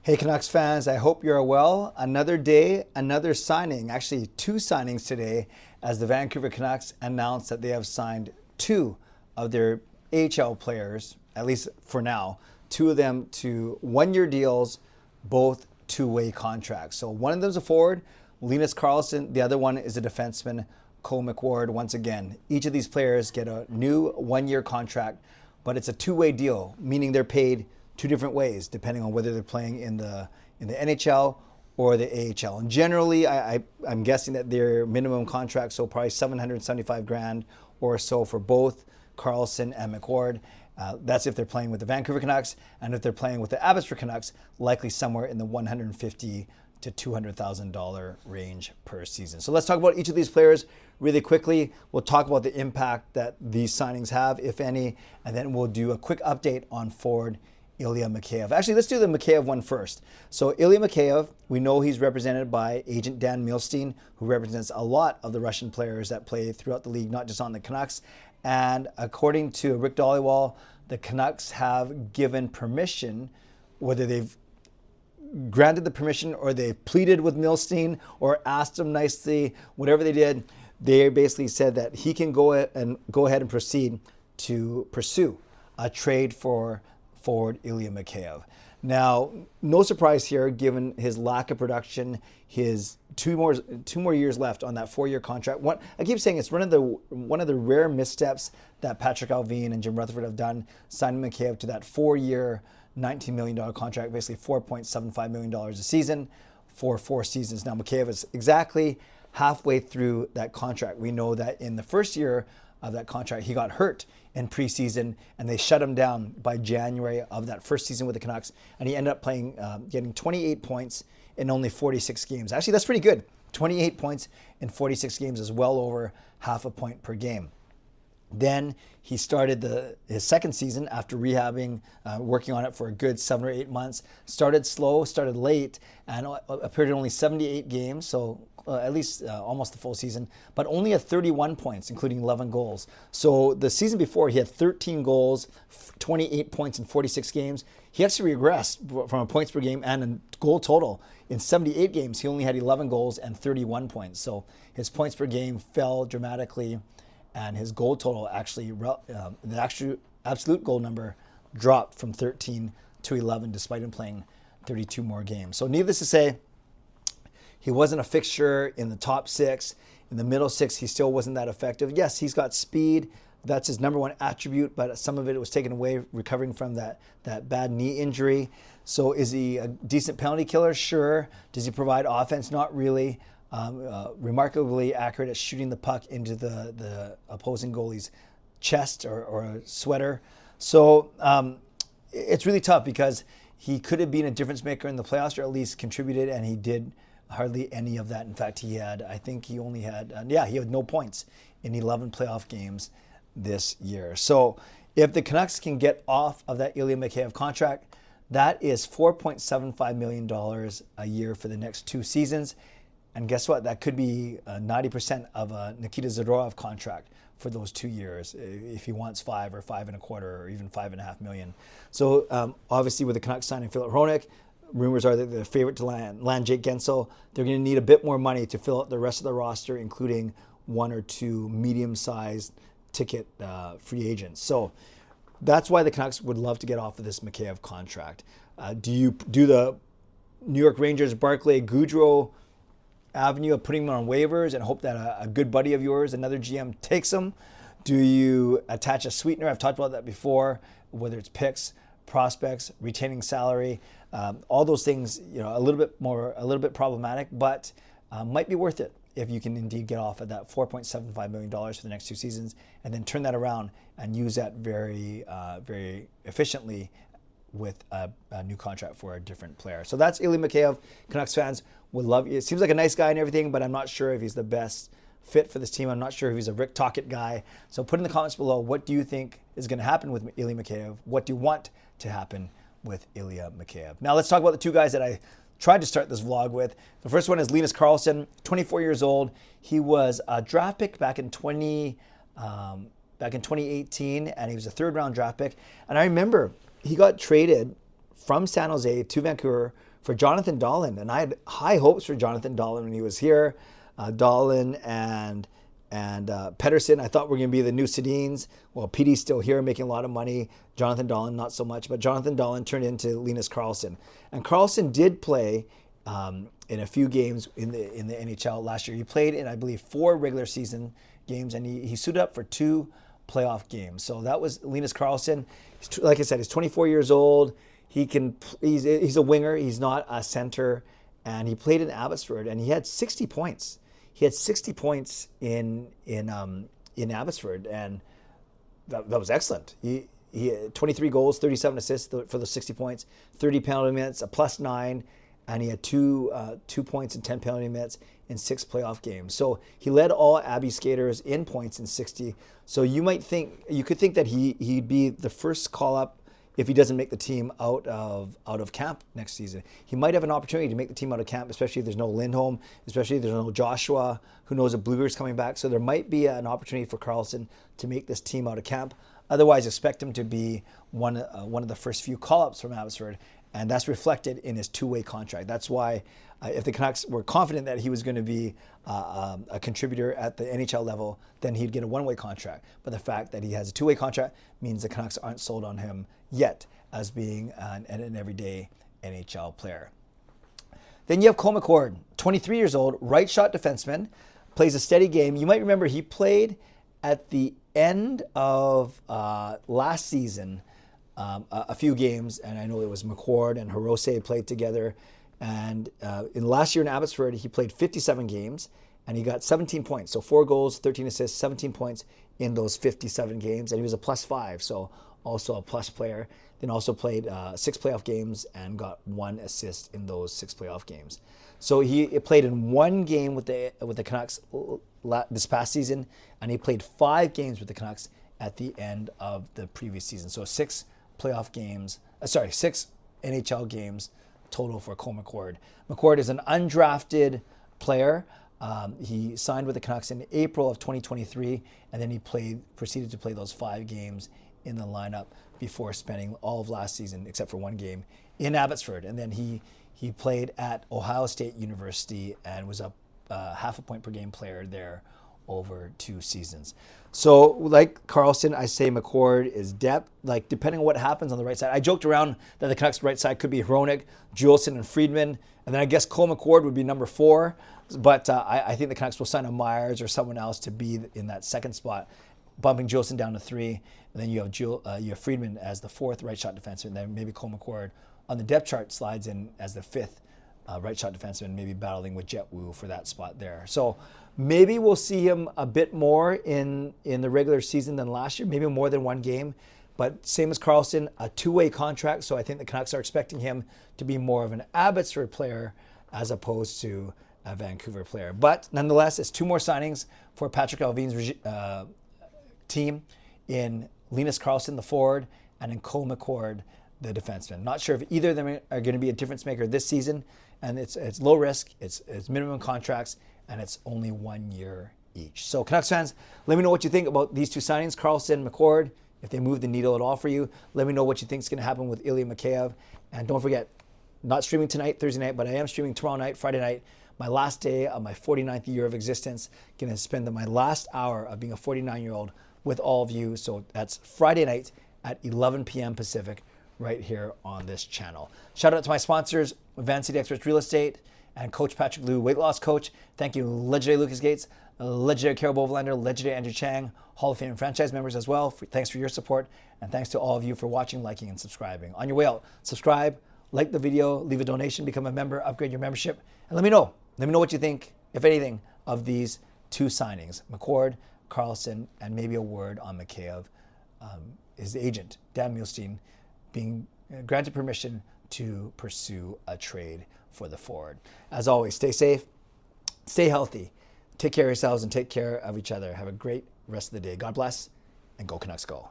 Hey Canucks fans, I hope you're well. Another day, another signing, actually two signings today, as the Vancouver Canucks announced that they have signed two of their AHL players, at least for now, two of them to one-year deals, both two-way contracts. So one of them is a forward, Linus Karlsson. The other one is a defenseman, McWard. Once again, each of these players get a new one-year contract, but it's a two-way deal, meaning they're paid two different ways, depending on whether they're playing in the NHL or the AHL. And generally, I'm guessing that their minimum contract, so probably $775,000 or so for both Karlsson and McWard. That's if they're playing with the Vancouver Canucks, and if they're playing with the Abbotsford Canucks, likely somewhere in the $150,000 to $200,000 range per season. So let's talk about each of these players really quickly. We'll talk about the impact that these signings have, if any, and then we'll do a quick update on forward Ilya Mikheyev. Actually, let's do the Mikheyev one first. So Ilya Mikheyev, we know he's represented by agent Dan Milstein, who represents a lot of the Russian players that play throughout the league, not just on the Canucks. And according to Rick Dollywall, the Canucks have given permission, whether they've granted the permission or they've pleaded with Milstein or asked him nicely, whatever they did, they basically said that he can go ahead and proceed to pursue a trade for forward Ilya Mikheyev. Now, no surprise here, given his lack of production, his two more years left on that 4-year contract. I keep saying it's one of the rare missteps that Patrick Allvin and Jim Rutherford have done, signing Mikheyev to that 4-year, $19 million contract, basically $4.75 million a season for 4 seasons. Now, Mikheyev is exactly halfway through that contract. We know that in the first year of that contract, he got hurt in preseason, and they shut him down by January of that first season with the Canucks, and he ended up getting 28 points in only 46 games. Actually, that's pretty good. 28 points in 46 games is well over half a point per game. Then he started his second season after rehabbing, working on it for a good 7 or 8 months. Started slow, started late, and appeared in only 78 games, so at least almost the full season, but only at 31 points, including 11 goals. So the season before, he had 13 goals, 28 points in 46 games. He actually regressed from a points per game and a goal total. In 78 games, he only had 11 goals and 31 points. So his points per game fell dramatically, and his goal total actually, the absolute goal number dropped from 13 to 11, despite him playing 32 more games. So needless to say, he wasn't a fixture in the top 6. In the middle 6, he still wasn't that effective. Yes, he's got speed. That's his number one attribute, but some of it was taken away recovering from that bad knee injury. So is he a decent penalty killer? Sure. Does he provide offense? Not really. Remarkably accurate at shooting the puck into the opposing goalie's chest or sweater. So it's really tough because he could have been a difference maker in the playoffs, or at least contributed, and he did hardly any of that. In fact, he had no points in 11 playoff games this year. So if the Canucks can get off of that Ilya Mikheyev contract, that is $4.75 million a year for the next 2 seasons. And guess what? That could be 90% of a Nikita Zadorov contract for those 2 years, if he wants 5 or 5.25 or even $5.5 million. So obviously with the Canucks signing Philip Hronek, rumors are that they're the favorite to land Jake Guentzel. They're going to need a bit more money to fill out the rest of the roster, including 1 or 2 medium-sized ticket free agents. So that's why the Canucks would love to get off of this Mikheyev contract. Do the New York Rangers Barclay Goodrow avenue of putting him on waivers and hope that a good buddy of yours, another GM, takes him? Do you attach a sweetener? I've talked about that before, whether it's picks, prospects, retaining salary, all those things, a little bit problematic, but might be worth it if you can indeed get off of that $4.75 million for the next 2 seasons and then turn that around and use that very, very efficiently with a new contract for a different player. So that's Ilya Mikheyev. Canucks fans would love it. Seems like a nice guy and everything, but I'm not sure if he's the best fit for this team. I'm not sure if he's a Rick Tocchet guy. So put in the comments below, what do you think is going to happen with Ilya Mikheyev? What do you want to happen with Ilya Mikheyev? Now let's talk about the 2 guys that I tried to start this vlog with. The first one is Linus Karlsson, 24 years old. He was a draft pick back in 2018, and he was a 3rd-round draft pick. And I remember he got traded from San Jose to Vancouver for Jonathan Dahlen. And I had high hopes for Jonathan Dahlen when he was here. Dahlen and Pedersen, I thought were going to be the new Sedins. Well, Petey's still here making a lot of money. Jonathan Dahlen, not so much. But Jonathan Dahlen turned into Linus Karlsson. And Karlsson did play in a few games in the NHL last year. He played in, I believe, 4 regular season games, and he suited up for 2 playoff games. So that was Linus Karlsson. Like I said, he's 24 years old. He's a winger. He's not a center. And he played in Abbotsford, and he had 60 points. He had 60 points in Abbotsford, and that was excellent. He had 23 goals, 37 assists for those 60 points, 30 penalty minutes, a +9, and he had 2 points and 10 penalty minutes in 6 playoff games. So he led all Abbey skaters in points in 60. So you could think that he'd be the first call up if he doesn't make the team out of camp next season. He might have an opportunity to make the team out of camp, especially if there's no Lindholm, especially if there's no Joshua. Who knows if Bluebeard's coming back? So there might be an opportunity for Karlsson to make this team out of camp. Otherwise, expect him to be one of the first few call-ups from Abbotsford, and that's reflected in his 2-way contract. That's why if the Canucks were confident that he was going to be a contributor at the NHL level, then he'd get a 1-way contract. But the fact that he has a 2-way contract means the Canucks aren't sold on him yet as being an everyday NHL player. Then you have Cole McWard, 23 years old, right shot defenseman, plays a steady game. You might remember he played at the end of last season a few games, and I know it was McWard and Hirose played together. And in last year in Abbotsford, he played 57 games, and he got 17 points. So 4 goals, 13 assists, 17 points in those 57 games, and he was a +5, so also a plus player. Then also played 6 playoff games and got 1 assist in those 6 playoff games. So he played in 1 game with the Canucks this past season, and he played 5 games with the Canucks at the end of the previous season. So 6 playoff games, 6 NHL games total for Cole McWard. McWard is an undrafted player. He signed with the Canucks in April of 2023, and then he proceeded to play those 5 games in the lineup before spending all of last season, except for 1 game, in Abbotsford. And then he played at Ohio State University and was a half a point per game player there over 2 seasons. So like Karlsson, I say McWard is depth, like depending on what happens on the right side. I joked around that the Canucks right side could be Hronek, Juleson, and Friedman. And then I guess Cole McWard would be number 4. But I think the Canucks will sign a Myers or someone else to be in that second spot, bumping Juleson down to 3. And then you have Friedman as the 4th right shot defenseman. And then maybe Cole McWard on the depth chart slides in as the 5th right shot defenseman, maybe battling with Jet Wu for that spot there. So maybe we'll see him a bit more in the regular season than last year, maybe more than 1 game. But same as Karlsson, a 2-way contract. So I think the Canucks are expecting him to be more of an Abbotsford player as opposed to a Vancouver player. But nonetheless, it's 2 more signings for Patrick Allvin's team in Linus Karlsson, the forward, and in Cole McWard, the defenseman. Not sure if either of them are going to be a difference maker this season, and it's low risk, it's minimum contracts, and it's only 1 year each. So Canucks fans, let me know what you think about these 2 signings, Karlsson, McWard, if they move the needle at all for you. Let me know what you think is going to happen with Ilya Mikheyev. And don't forget, not streaming tonight, Thursday night, but I am streaming tomorrow night, Friday night, my last day of my 49th year of existence. Going to spend my last hour of being a 49-year-old with all of you. So that's Friday night at 11 p.m. Pacific, right here on this channel. Shout out to my sponsors, Van City Experts Real Estate and Coach Patrick Liu, weight loss coach. Thank you, legendary Lucas Gates, legendary Carol Bovelander, legendary Andrew Chang, Hall of Fame franchise members as well. Thanks for your support, and thanks to all of you for watching, liking, and subscribing. On your way out, subscribe, like the video, leave a donation, become a member, upgrade your membership, and let me know. Let me know what you think, if anything, of these 2 signings, McWard, Karlsson, and maybe a word on Mikheyev, his agent, Dan Milstein, being granted permission to pursue a trade for the forward. As always, stay safe, stay healthy, take care of yourselves, and take care of each other. Have a great rest of the day. God bless, and go Canucks go.